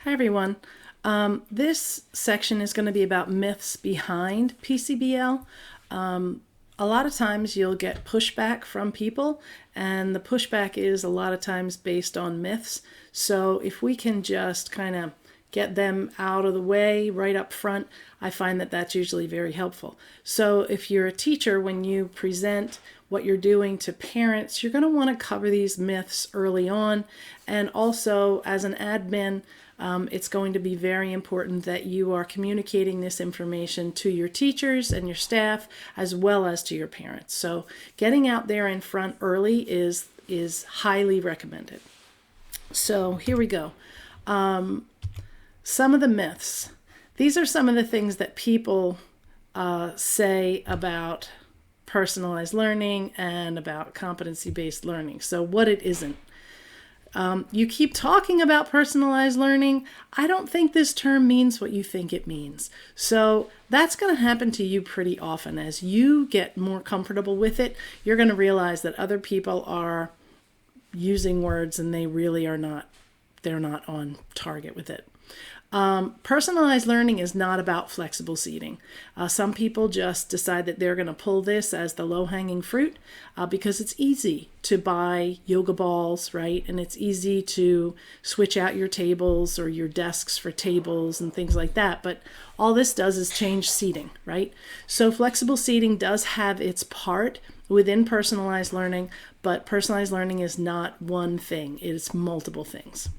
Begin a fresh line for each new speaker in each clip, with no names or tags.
Hi, everyone. This section is going to be about myths behind PCBL. A lot of times you'll get pushback from people, and the pushback is a lot of times based on myths. So if we can just kind of get them out of the way right up front, I find that that's usually very helpful. So if you're a teacher, when you present what you're doing to parents, you're going to want to cover these myths early on. And also, as an admin, it's going to be very important that you are communicating this information to your teachers and your staff as well as to your parents. So getting out there in front early is highly recommended. So here we go. Some of the myths. These are some of the things that people say about personalized learning and about competency-based learning. So what it isn't. You keep talking about personalized learning. I don't think this term means what you think it means. So that's going to happen to you pretty often. As you get more comfortable with it, you're going to realize that other people are using words and they really are not, they're not on target with it. Personalized learning is not about flexible seating. Some people just decide that they're going to pull this as the low-hanging fruit because it's easy to buy yoga balls, right? And it's easy to switch out your tables or your desks for tables and things like that. But all this does is change seating, right? So flexible seating does have its part within personalized learning, but personalized learning is not one thing. It is multiple things.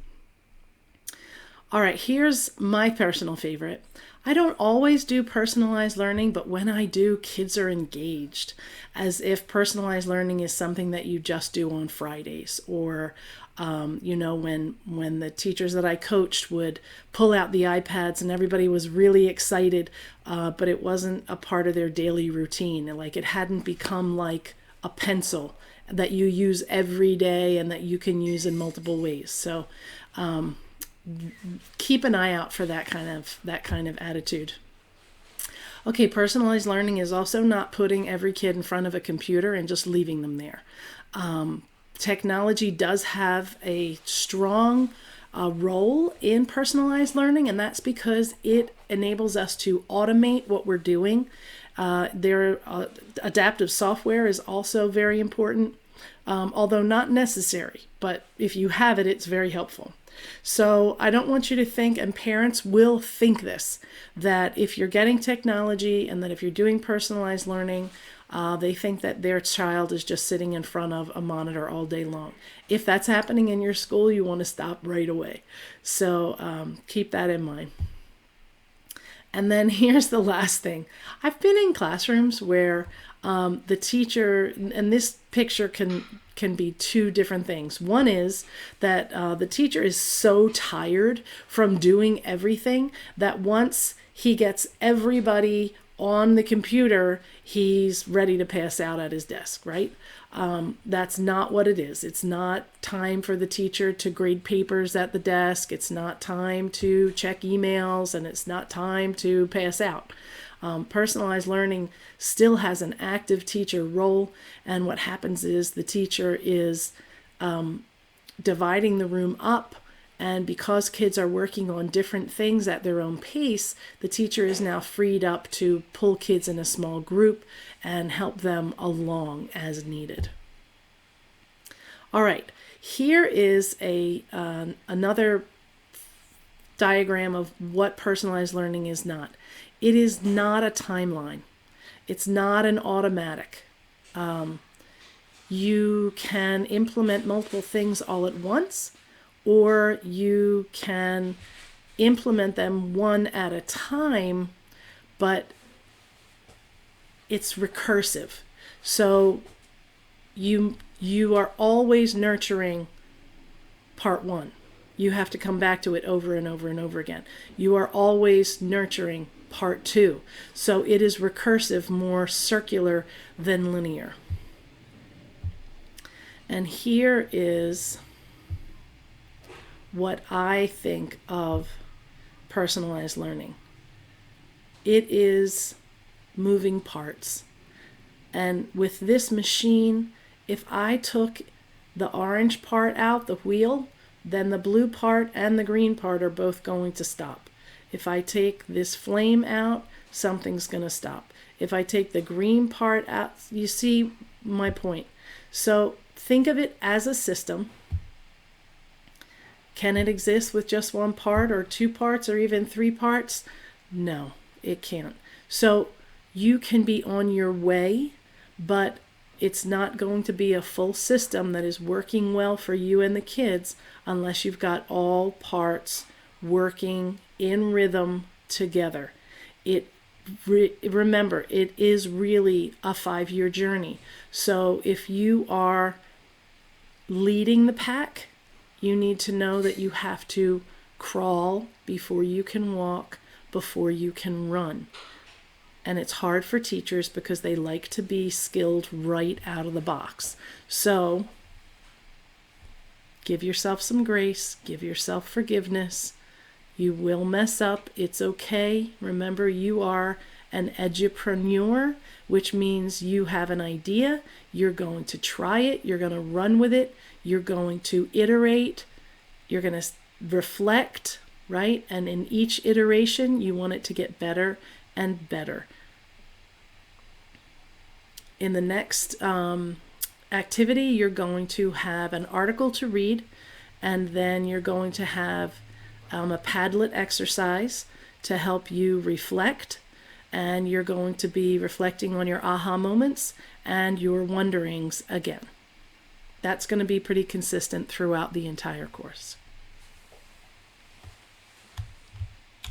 All right, here's my personal favorite. I don't always do personalized learning, but when I do, kids are engaged, as if personalized learning is something that you just do on Fridays, or when the teachers that I coached would pull out the iPads and everybody was really excited, but it wasn't a part of their daily routine. Like it hadn't become like a pencil that you use every day and that you can use in multiple ways. So keep an eye out for that kind of attitude. Okay, personalized learning is also not putting every kid in front of a computer and just leaving them there. Technology does have a strong role in personalized learning, and that's because it enables us to automate what we're doing. Adaptive software is also very important, although not necessary, but if you have it, it's very helpful. So I don't want you to think, and parents will think this, that if you're getting technology and that if you're doing personalized learning, they think that their child is just sitting in front of a monitor all day long. If that's happening in your school, you want to stop right away. So keep that in mind. And then here's the last thing. I've been in classrooms where the teacher, and this picture can be two different things. One is that the teacher is so tired from doing everything that once he gets everybody on the computer, he's ready to pass out at his desk, right? That's not what it is. It's not time for the teacher to grade papers at the desk. It's not time to check emails, and it's not time to pass out. Personalized learning still has an active teacher role, and what happens is the teacher is dividing the room up, and because kids are working on different things at their own pace, the teacher is now freed up to pull kids in a small group and help them along as needed. All right, here is another diagram of what personalized learning is not. It is not a timeline. It's not an automatic. You can implement multiple things all at once, or you can implement them one at a time, but it's recursive. So you are always nurturing part one. You have to come back to it over and over and over again. You are always nurturing part two. So it is recursive, more circular than linear. And here is what I think of personalized learning. It is moving parts. And with this machine, if I took the orange part out, the wheel, then the blue part and the green part are both going to stop. If I take this flame out, something's going to stop. If I take the green part out, you see my point. So think of it as a system. Can it exist with just one part or two parts or even three parts? No, it can't. So you can be on your way, but it's not going to be a full system that is working well for you and the kids unless you've got all parts working in rhythm together. Remember, it is really a 5-year journey. So if you are leading the pack, you need to know that you have to crawl before you can walk, before you can run. And it's hard for teachers because they like to be skilled right out of the box. So give yourself some grace, give yourself forgiveness. You will mess up. It's okay. Remember, you are an edupreneur, which means you have an idea. You're going to try it. You're going to run with it. You're going to iterate. You're going to reflect, right? And in each iteration, you want it to get better and better. In the next activity, you're going to have an article to read, and then you're going to have a Padlet exercise to help you reflect, and you're going to be reflecting on your aha moments and your wonderings again. That's going to be pretty consistent throughout the entire course.